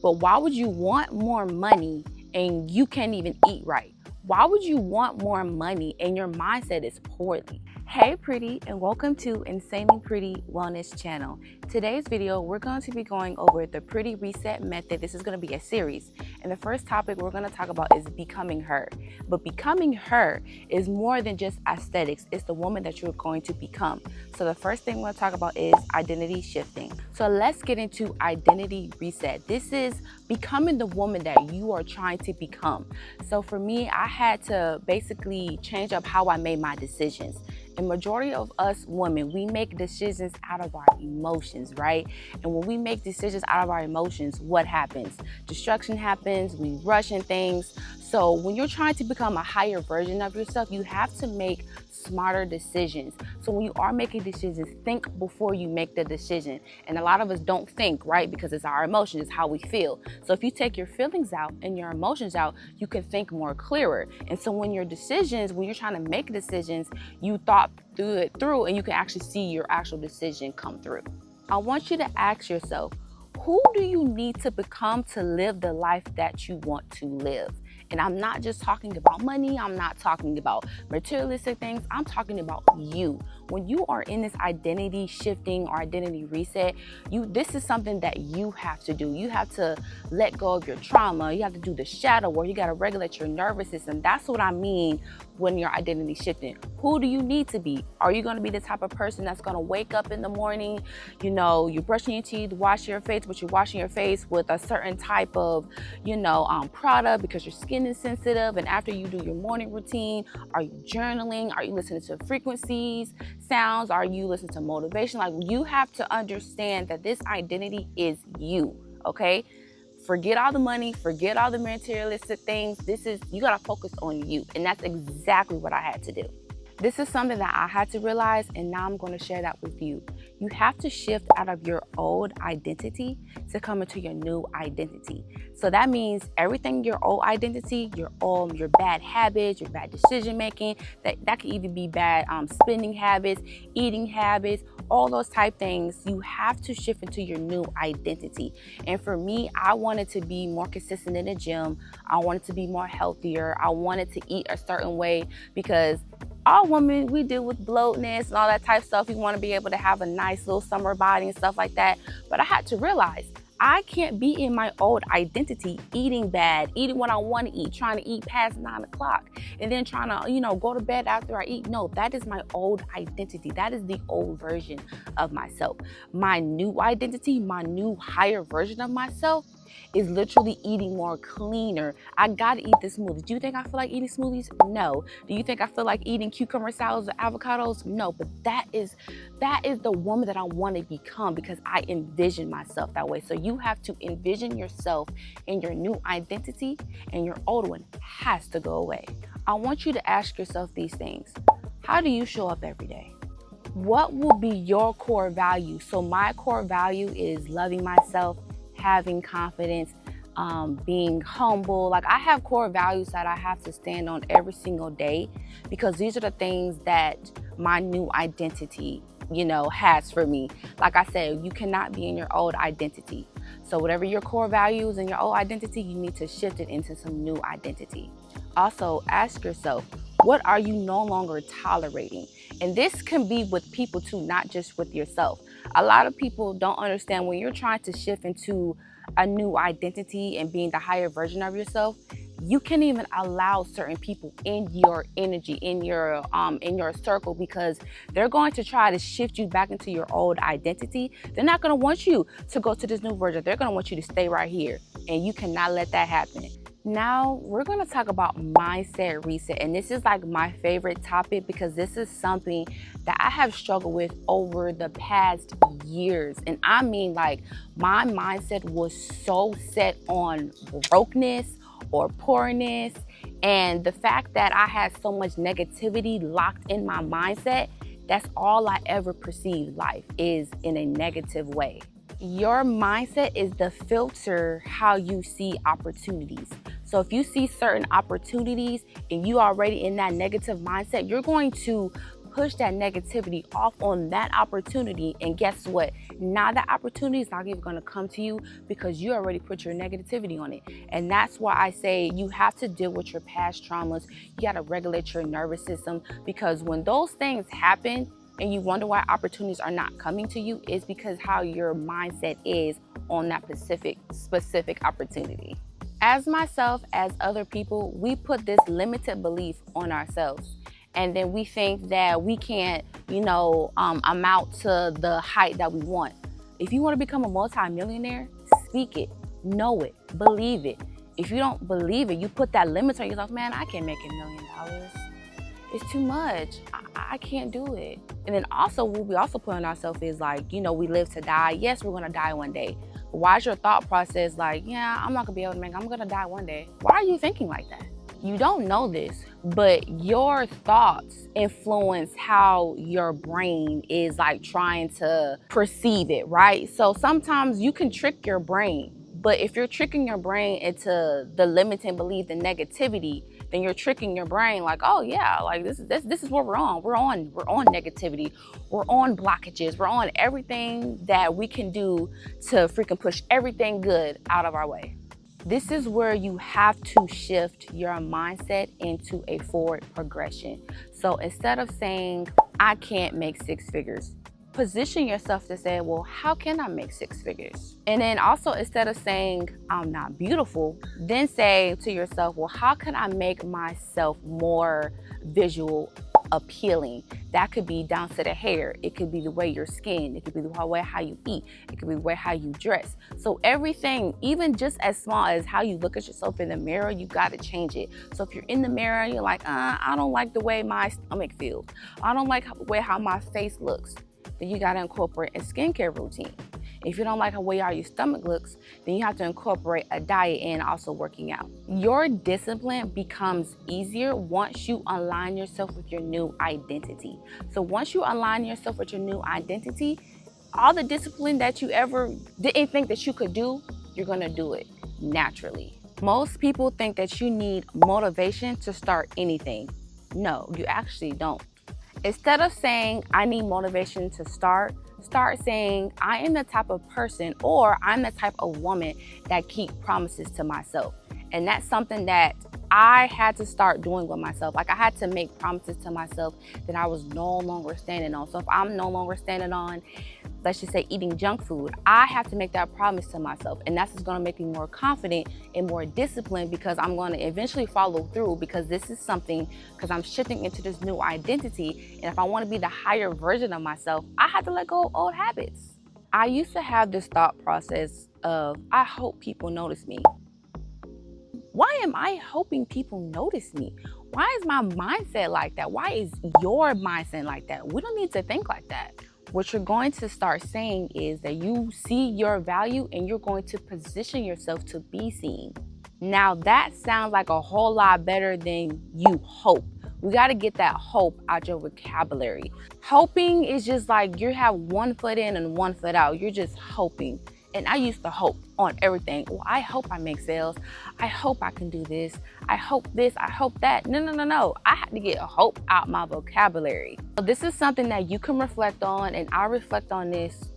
But why would you want more money and you can't even eat right? Why would you want more money and your mindset is poorly? Hey pretty, and welcome to Insanely Pretty Wellness Channel. Today's video, we're going to be going over the Pretty Reset Method. This is going to be a series. And the first topic we're going to talk about is becoming her. But becoming her is more than just aesthetics. It's the woman that you're going to become. So the first thing we're going to talk about is identity shifting. So let's get into identity reset. This is becoming the woman that you are trying to become. So for me, I had to basically change up how I made my decisions. And majority of us women, we make decisions out of our emotions, right? And when we make decisions out of our emotions, what happens? Destruction happens, we rush in things. So when you're trying to become a higher version of yourself, you have to make smarter decisions. So when you are making decisions, think before you make the decision. And a lot of us don't think, right? Because it's our emotions, it's how we feel. So if you take your feelings out and your emotions out, you can think more clearer. And so when your decisions, when you're trying to make decisions, you thought it through and you can actually see your actual decision come through. I want you to ask yourself, who do you need to become to live the life that you want to live? And I'm not just talking about money. I'm not talking about materialistic things. I'm talking about you. When you are in this identity shifting or identity reset, this is something that you have to do. You have to let go of your trauma. You have to do the shadow work. You got to regulate your nervous system. That's what I mean when you're identity shifting. Who do you need to be? Are you going to be the type of person that's going to wake up in the morning, you're brushing your teeth, washing your face, but you're washing your face with a certain type of, product because your skin is sensitive, and after you do your morning routine, are you journaling? Are you listening to frequencies, sounds? Are you listening to motivation? Like, you have to understand that this identity is you, okay? Forget all the money, forget all the materialistic things. You gotta focus on you. And that's exactly what I had to do. This is something that I had to realize, and now I'm going to share that with you. You have to shift out of your old identity to come into your new identity. So that means everything your old identity, your bad habits, your bad decision making, that can even be bad spending habits, eating habits, all those type things. You have to shift into your new identity. And for me, I wanted to be more consistent in the gym. I wanted to be more healthier. I wanted to eat a certain way because all women, we deal with bloatness and all that type of stuff. You want to be able to have a nice little summer body and stuff like that. But I had to realize I can't be in my old identity, eating bad, eating what I want to eat, trying to eat past 9 o'clock, and then trying to, go to bed after I eat. No, that is my old identity. That is the old version of myself. My new identity, my new higher version of myself is literally eating more cleaner. I gotta eat the smoothies. Do you think I feel like eating smoothies? No. Do you think I feel like eating cucumber salads or avocados? No. But that is the woman that I want to become because I envision myself that way. So you have to envision yourself in your new identity, and your old one has to go away. I want you to ask yourself these things. How do you show up every day? What will be your core value? So my core value is loving myself, having confidence, being humble. Like, I have core values that I have to stand on every single day because these are the things that my new identity, has for me. Like I said, you cannot be in your old identity. So whatever your core values and your old identity, you need to shift it into some new identity. Also, ask yourself, what are you no longer tolerating? And this can be with people too, not just with yourself. A lot of people don't understand when you're trying to shift into a new identity and being the higher version of yourself, you can't even allow certain people in your energy, in your circle, because they're going to try to shift you back into your old identity. They're not going to want you to go to this new version. They're going to want you to stay right here, and you cannot let that happen. Now, we're going to talk about mindset reset. And this is like my favorite topic because this is something that I have struggled with over the past years. And I mean, like, my mindset was so set on brokenness or poorness. And the fact that I had so much negativity locked in my mindset, that's all I ever perceived life is in a negative way. Your mindset is the filter how you see opportunities. So if you see certain opportunities and you already in that negative mindset, you're going to push that negativity off on that opportunity. And guess what? Now that opportunity is not even going to come to you because you already put your negativity on it. And that's why I say you have to deal with your past traumas. You got to regulate your nervous system, because when those things happen and you wonder why opportunities are not coming to you, it's because how your mindset is on that specific opportunity. As myself, as other people, we put this limited belief on ourselves. And then we think that we can't, amount to the height that we want. If you want to become a multi-millionaire, speak it, know it, believe it. If you don't believe it, you put that limit on yourself. Man, I can't make $1 million. It's too much. I can't do it. And then also, what we also put on ourselves is like, we live to die. Yes, we're gonna die one day. But why is your thought process like, yeah, I'm not gonna be able to I'm gonna die one day? Why are you thinking like that? You don't know this, but your thoughts influence how your brain is like trying to perceive it, right? So sometimes you can trick your brain, but if you're tricking your brain into the limiting belief, the negativity, then you're tricking your brain like, oh yeah, like this is what we're on. We're on negativity. We're on blockages. We're on everything that we can do to freaking push everything good out of our way. This is where you have to shift your mindset into a forward progression. So instead of saying, I can't make 6 figures, position yourself to say, well, how can I make 6 figures? And then also, instead of saying, I'm not beautiful, then say to yourself, well, how can I make myself more visual appealing? That could be down to the hair. It could be the way your skin. It could be the way how you eat. It could be the way how you dress. So everything, even just as small as how you look at yourself in the mirror, you got to change it. So if you're in the mirror, you're like, I don't like the way my stomach feels. I don't like the way how my face looks. Then you got to incorporate a skincare routine. If you don't like the way how your stomach looks, then you have to incorporate a diet and also working out. Your discipline becomes easier once you align yourself with your new identity. So once you align yourself with your new identity, all the discipline that you ever didn't think that you could do, you're going to do it naturally. Most people think that you need motivation to start anything. No, you actually don't. Instead of saying, I need motivation to start saying, I am the type of person, or I'm the type of woman that keep promises to myself. And that's something that I had to start doing with myself. Like, I had to make promises to myself that I was no longer standing on. So if I'm no longer standing on, let's just say, eating junk food, I have to make that promise to myself. And that's just going to make me more confident and more disciplined, because I'm going to eventually follow through, because this is something, because I'm shifting into this new identity. And if I want to be the higher version of myself, I have to let go of old habits. I used to have this thought process of, I hope people notice me. Why am I hoping people notice me? Why is my mindset like that? Why is your mindset like that? We don't need to think like that. What you're going to start saying is that you see your value and you're going to position yourself to be seen. Now that sounds like a whole lot better than you hope. We got to get that hope out your vocabulary. Hoping is just like you have one foot in and one foot out. You're just hoping. And I used to hope on everything. Well, I hope I make sales. I hope I can do this. I hope this. I hope that. No. I had to get hope out my vocabulary. So this is something that you can reflect on, and I reflect on this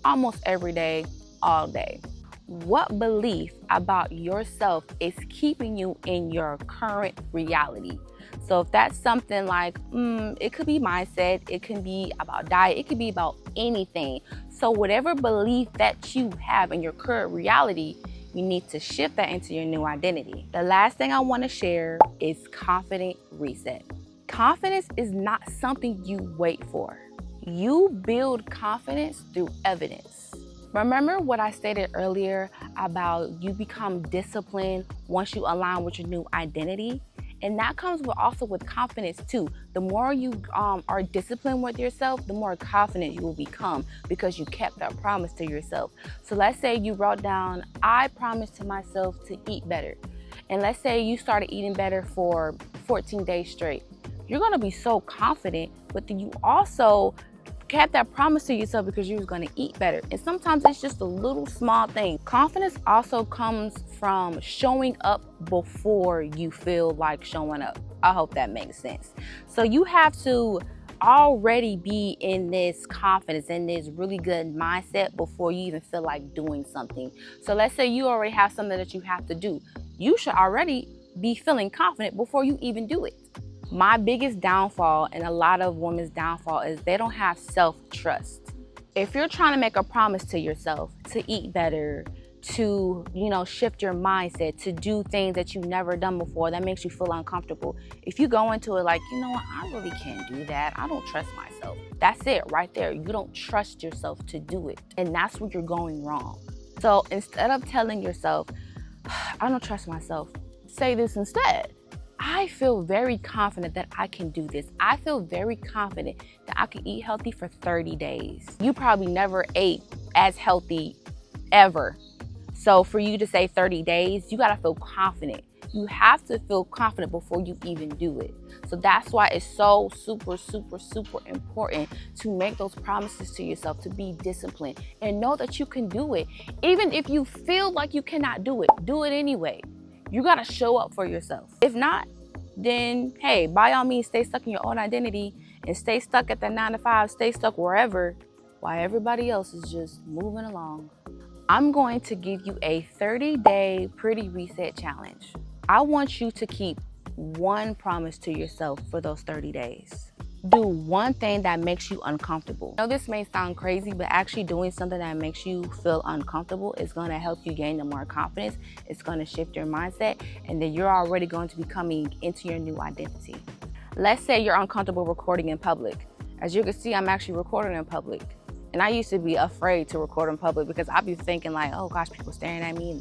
almost every day, all day. What belief about yourself is keeping you in your current reality? So if that's something like, it could be mindset, it can be about diet, it could be about anything. So whatever belief that you have in your current reality, you need to shift that into your new identity. The last thing I want to share is confident reset. Confidence is not something you wait for. You build confidence through evidence. Remember what I stated earlier about you become disciplined once you align with your new identity? And that comes also with confidence too. The more you are disciplined with yourself, the more confident you will become, because you kept that promise to yourself. So let's say you wrote down, I promised to myself to eat better. And let's say you started eating better for 14 days straight. You're gonna be so confident, but then you also kept that promise to yourself because you was going to eat better. And sometimes it's just a little small thing. Confidence also comes from showing up before you feel like showing up. I hope that makes sense. So you have to already be in this confidence, in this really good mindset before you even feel like doing something. So let's say you already have something that you have to do. You should already be feeling confident before you even do it. My biggest downfall, and a lot of women's downfall, is they don't have self-trust. If you're trying to make a promise to yourself to eat better, to, shift your mindset, to do things that you've never done before that makes you feel uncomfortable. If you go into it like, I really can't do that. I don't trust myself. That's it right there. You don't trust yourself to do it. And that's where you're going wrong. So instead of telling yourself, I don't trust myself, say this instead. I feel very confident that I can do this. I feel very confident that I can eat healthy for 30 days. You probably never ate as healthy ever. So for you to say 30 days, you gotta feel confident. You have to feel confident before you even do it. So that's why it's so super, super, super important to make those promises to yourself, to be disciplined and know that you can do it. Even if you feel like you cannot do it anyway. You gotta show up for yourself. If not, then hey, by all means, stay stuck in your own identity and stay stuck at that 9 to 5, stay stuck wherever, while everybody else is just moving along. I'm going to give you a 30-day pretty reset challenge. I want you to keep one promise to yourself for those 30 days. Do one thing that makes you uncomfortable. I know this may sound crazy, but actually doing something that makes you feel uncomfortable is going to help you gain the more confidence. It's going to shift your mindset, and then you're already going to be coming into your new identity. Let's say you're uncomfortable recording in public. As you can see, I'm actually recording in public. And I used to be afraid to record in public because I'd be thinking like, oh gosh, people staring at me.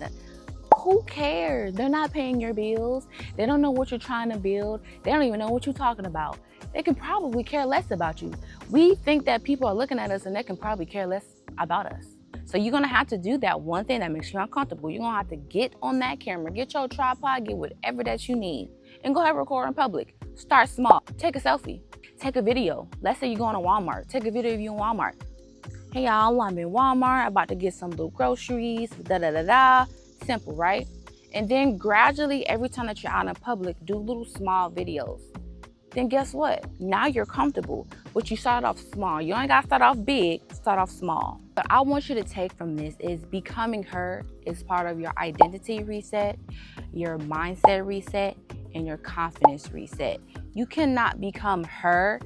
Who cares? They're not paying your bills. They don't know what you're trying to build. They don't even know what you're talking about. They can probably care less about you. We think that people are looking at us and they can probably care less about us. So you're gonna have to do that one thing that makes you uncomfortable. You're gonna have to get on that camera, get your tripod, get whatever that you need, and go ahead and record in public. Start small. Take a selfie. Take a video. Let's say you're going to Walmart. Take a video of you in Walmart. Hey y'all, I'm in Walmart, about to get some little groceries, Simple, right? And then gradually, every time that you're out in public, do little small videos. Then guess what? Now you're comfortable, but you started off small. You ain't gotta start off big, start off small. What I want you to take from this is becoming her is part of your identity reset, your mindset reset, and your confidence reset. You cannot become her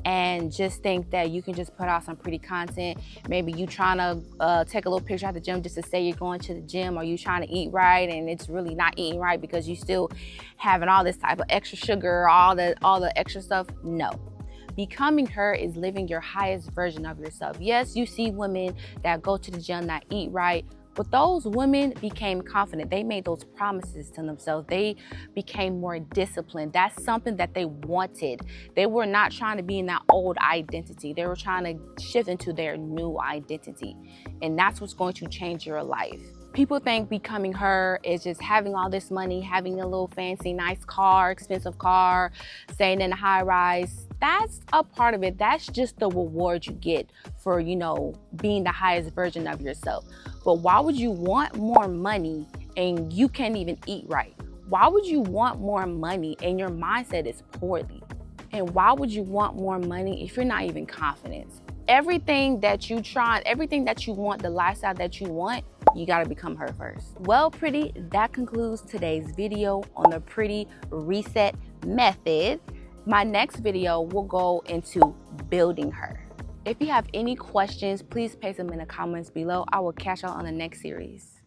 and just think that you can just put out some pretty content. Maybe you trying to take a little picture at the gym just to say you're going to the gym, or you trying to eat right and it's really not eating right because you still having all this type of extra sugar, all the extra stuff. No. Becoming her is living your highest version of yourself. Yes, you see women that go to the gym that eat right, but those women became confident. They made those promises to themselves. They became more disciplined. That's something that they wanted. They were not trying to be in that old identity. They were trying to shift into their new identity. And that's what's going to change your life. People think becoming her is just having all this money, having a little fancy, nice car, expensive car, staying in a high rise. That's a part of it. That's just the reward you get for, being the highest version of yourself. But why would you want more money and you can't even eat right? Why would you want more money and your mindset is poorly? And why would you want more money if you're not even confident? Everything that you try, everything that you want, the lifestyle that you want, you gotta become her first. Well, pretty, that concludes today's video on the pretty reset method. My next video will go into building her. If you have any questions, please paste them in the comments below. I will catch y'all on the next series.